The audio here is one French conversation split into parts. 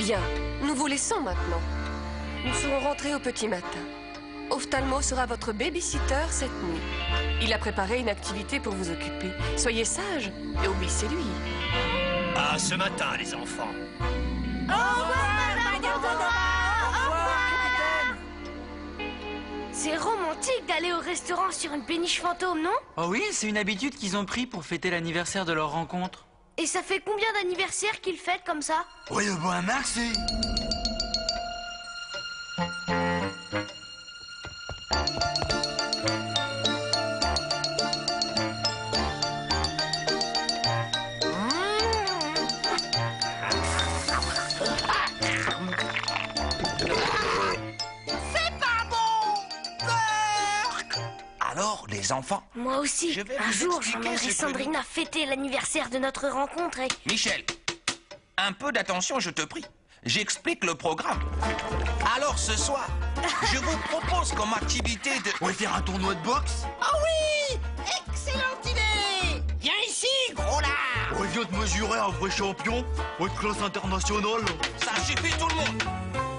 Bien, nous vous laissons maintenant. Nous serons rentrés au petit matin. Ophtalmo sera votre babysitter cette nuit. Il a préparé une activité pour vous occuper. Soyez sages et obéissez-lui. À ce matin, les enfants. Au revoir, Madame Pandora. Au revoir, Madame. C'est romantique d'aller au restaurant sur une péniche fantôme, non? Oh oui, c'est une habitude qu'ils ont pris pour fêter l'anniversaire de leur rencontre. Et ça fait combien d'anniversaires qu'ils fêtent comme ça? Oui, bon, merci. Alors, les enfants? Moi aussi. Je vais Un vous jour, expliquer j'emmènerai ce que Sandrina fêter l'anniversaire de notre rencontre et... Michel, un peu d'attention, je te prie. J'explique le programme. Alors, ce soir, je vous propose comme activité de... On va faire un tournoi de boxe. Ah oui! Excellente idée! Viens ici, gros lard! On vient de mesurer un vrai champion, haute classe internationale. Ça suffit tout le monde.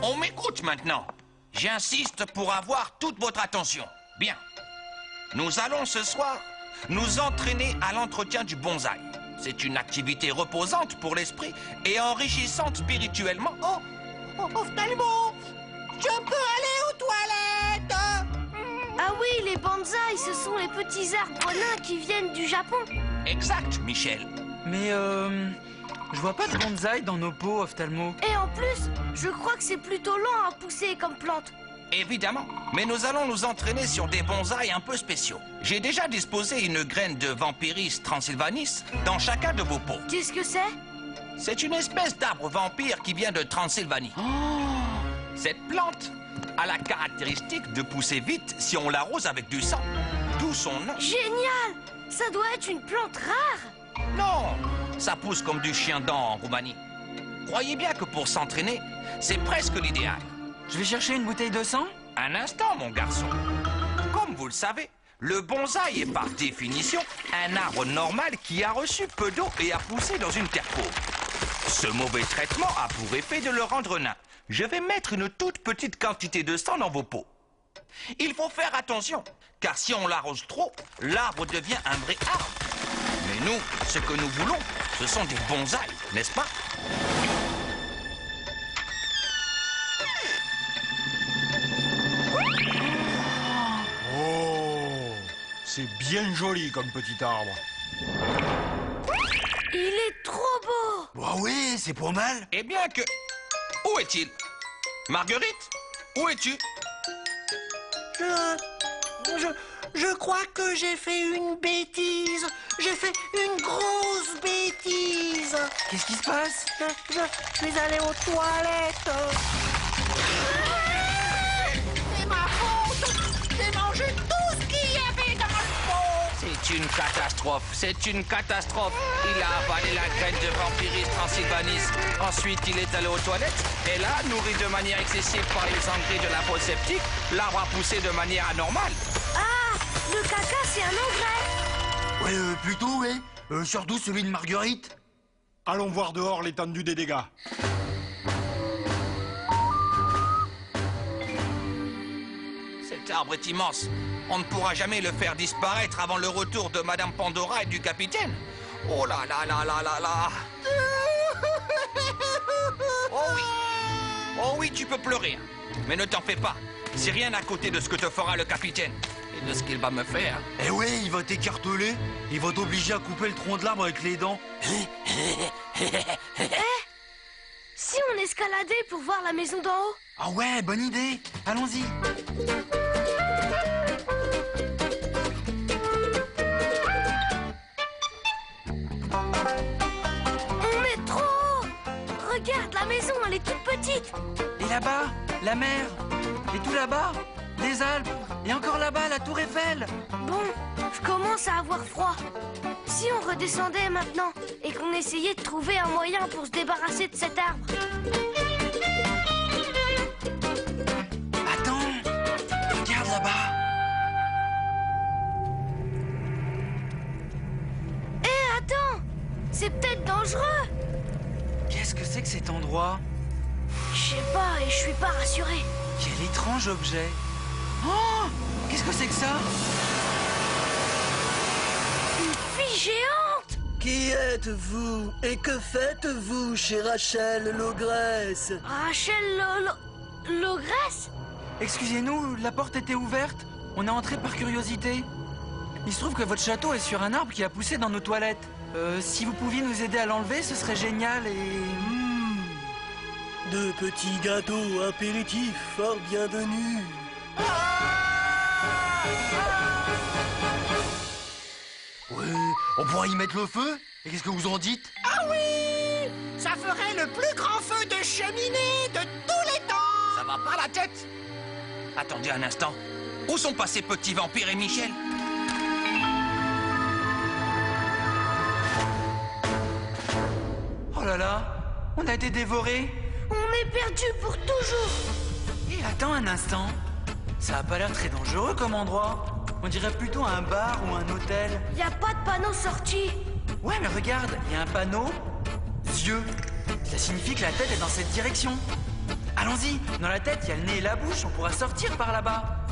On m'écoute maintenant. J'insiste pour avoir toute votre attention. Bien. Nous allons ce soir nous entraîner à l'entretien du bonsaï. C'est une activité reposante pour l'esprit et enrichissante spirituellement. Oh, Ophtalmo! Je peux aller aux toilettes? Ah oui, les bonsaïs, ce sont les petits arbres nains qui viennent du Japon. Exact, Michel. Mais je vois pas de bonsaï dans nos pots, Ophtalmo. Et en plus, je crois que c'est plutôt lent à pousser comme plante. Évidemment, mais nous allons nous entraîner sur des bonsaïs un peu spéciaux. J'ai déjà disposé une graine de Vampiris transylvanis dans chacun de vos pots. Qu'est-ce que c'est? C'est une espèce d'arbre vampire qui vient de Transylvanie. Cette plante a la caractéristique de pousser vite si on l'arrose avec du sang. D'où son nom. Génial! Ça doit être une plante rare. Non, ça pousse comme du chien-dent en Roumanie. Croyez bien que pour s'entraîner, c'est presque l'idéal. Je vais chercher une bouteille de sang. Un instant, mon garçon. Comme vous le savez, le bonsaï est par définition un arbre normal qui a reçu peu d'eau et a poussé dans une terre pauvre. Ce mauvais traitement a pour effet de le rendre nain. Je vais mettre une toute petite quantité de sang dans vos pots. Il faut faire attention, car si on l'arrose trop, l'arbre devient un vrai arbre. Mais nous, ce que nous voulons, ce sont des bonsaïs, n'est-ce pas? Oh, c'est bien joli comme petit arbre. Il est trop beau. Bah oui, c'est pas mal. Eh bien que... Où est-il? Marguerite? Où es-tu? Je crois que j'ai fait une bêtise. J'ai fait une grosse bêtise. Qu'est-ce qui se passe? Je suis allé aux toilettes. C'est ma faute. J'ai mangé tout ce qu'il y avait dans le pot. C'est une catastrophe, c'est une catastrophe. Il a avalé la graine de Vampiris transylvanis. Ensuite, il est allé aux toilettes. Et là, nourri de manière excessive par les engrais de la fosse septique, l'arbre a poussé de manière anormale. Ah, le caca, c'est un engrais. Ouais, plutôt, ouais. Surtout celui de Marguerite. Allons voir dehors l'étendue des dégâts. Cet arbre est immense. On ne pourra jamais le faire disparaître avant le retour de Madame Pandora et du capitaine. Oh là là là là là là. Oh oui, tu peux pleurer. Mais ne t'en fais pas. C'est rien à côté de ce que te fera le capitaine. Et de ce qu'il va me faire. Eh ouais, il va t'écarteler. Il va t'obliger à couper le tronc de l'arbre avec les dents. Si on escaladait pour voir la maison d'en haut. Ah ouais, bonne idée. Allons-y. On est trop haut. Regarde, la maison, elle est toute petite. Et là-bas, la mer. Et tout là-bas, les Alpes. Et encore là-bas, la tour Eiffel. Bon, je commence à avoir froid. Si on redescendait maintenant et qu'on essayait de trouver un moyen pour se débarrasser de cet arbre. Attends, regarde là-bas. Hé, attends! C'est peut-être dangereux! Qu'est-ce que c'est que cet endroit? Je sais pas, et je suis pas rassuré. Quel étrange objet. Oh! Qu'est-ce que c'est que ça? Une fille géante! Qui êtes-vous et que faites-vous chez Rachel l'ogresse? Rachel l'ogresse? Excusez-nous, la porte était ouverte. On est entré par curiosité. Il se trouve que votre château est sur un arbre qui a poussé dans nos toilettes. Si vous pouviez nous aider à l'enlever, ce serait génial et... De petits gâteaux apéritifs fort bienvenus. Ouais, on pourra y mettre le feu? Et qu'est-ce que vous en dites? Ah oui! Ça ferait le plus grand feu de cheminée de tous les temps! Ça va pas la tête? Attendez un instant. Où sont passés Petit Vampire et Michel? Oh là là, on a été dévorés. On est perdu pour toujours! Et attends un instant. Ça a pas l'air très dangereux comme endroit. On dirait plutôt un bar ou un hôtel. Y a pas de panneau sorti. Ouais, mais regarde, il y a un panneau yeux. Ça signifie que la tête est dans cette direction. Allons-y, dans la tête, il y a le nez et la bouche, on pourra sortir par là-bas.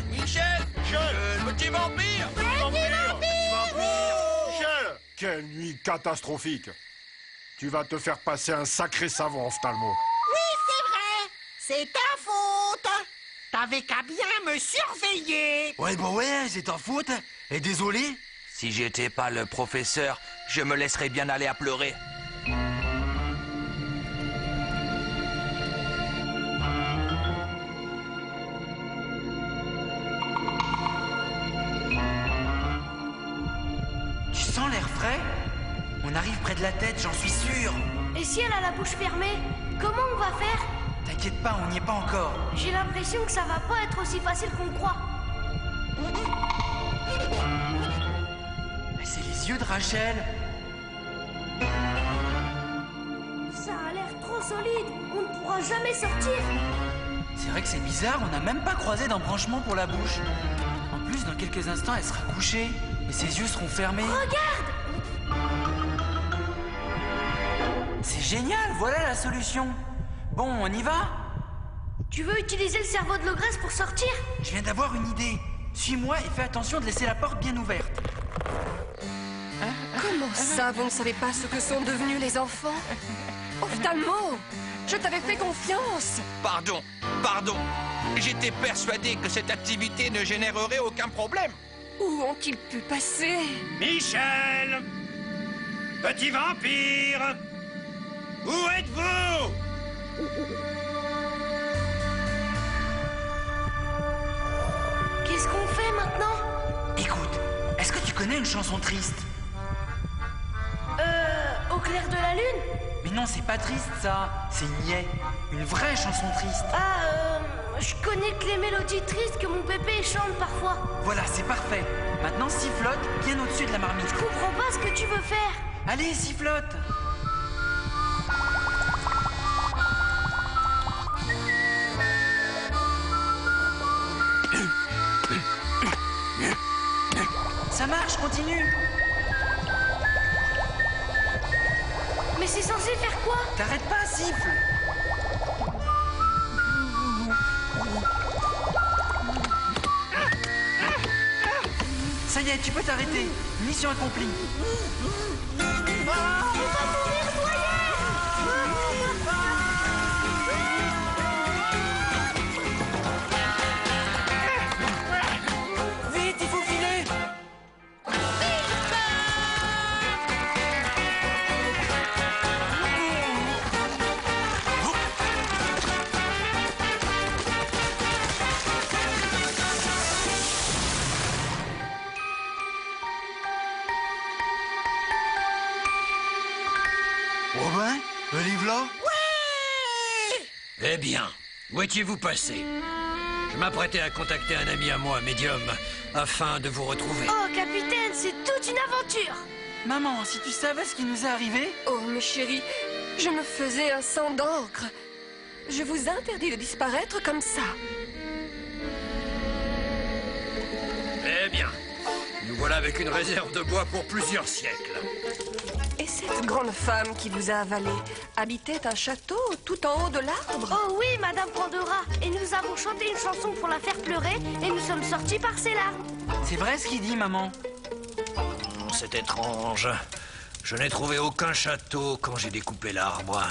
Michel! Petit Vampire! Michel! Quelle nuit catastrophique! Tu vas te faire passer un sacré savon, Ophtalmo. C'est ta faute! T'avais qu'à bien me surveiller! Ouais, c'est ta faute. Et désolé. Si j'étais pas le professeur, je me laisserais bien aller à pleurer. Tu sens l'air frais? On arrive près de la tête, j'en suis sûr. Et si elle a la bouche fermée, comment on va faire? T'inquiète pas, on n'y est pas encore. J'ai l'impression que ça va pas être aussi facile qu'on croit. C'est les yeux de Rachel. Ça a l'air trop solide, on ne pourra jamais sortir. C'est vrai que c'est bizarre, on n'a même pas croisé d'embranchement pour la bouche. En plus, dans quelques instants, elle sera couchée et ses yeux seront fermés. Regarde! C'est génial, voilà la solution. Bon, on y va? Tu veux utiliser le cerveau de l'ogresse pour sortir? Je viens d'avoir une idée. Suis-moi et fais attention de laisser la porte bien ouverte. Comment ça, vous ne savez pas ce que sont devenus les enfants? Ophtalmo, je t'avais fait confiance. Pardon. J'étais persuadé que cette activité ne générerait aucun problème. Où ont-ils pu passer? Michel! Petit vampire! Où êtes-vous? Qu'est-ce qu'on fait maintenant? Écoute, est-ce que tu connais une chanson triste? Au clair de la lune? Mais non, c'est pas triste ça, c'est niais. Une vraie chanson triste. Je connais que les mélodies tristes que mon pépé chante parfois. Voilà, c'est parfait. Maintenant, sifflote bien au-dessus de la marmite. Je comprends pas ce que tu veux faire. Allez, sifflote. Ça marche, continue. Mais c'est censé faire quoi? T'arrêtes pas, siffle. Ça y est, tu peux t'arrêter. Mission accomplie. Vite, il faut filer. Robin, le livre là? Eh bien, où étiez-vous passé? Je m'apprêtais à contacter un ami à moi, médium, afin de vous retrouver. Oh, capitaine, c'est toute une aventure. Maman, si tu savais ce qui nous est arrivé... Oh, mes chéris, je me faisais un sang d'encre. Je vous interdis de disparaître comme ça. Eh bien, nous voilà avec une réserve de bois pour plusieurs siècles. Et Cette grande femme qui vous a avalé habitait un château tout en haut de l'arbre. Oh oui, Madame Pandora. Et nous avons chanté une chanson pour la faire pleurer et nous sommes sortis par ses larmes. C'est vrai ce qu'il dit, maman. C'est étrange. Je n'ai trouvé aucun château quand j'ai découpé l'arbre.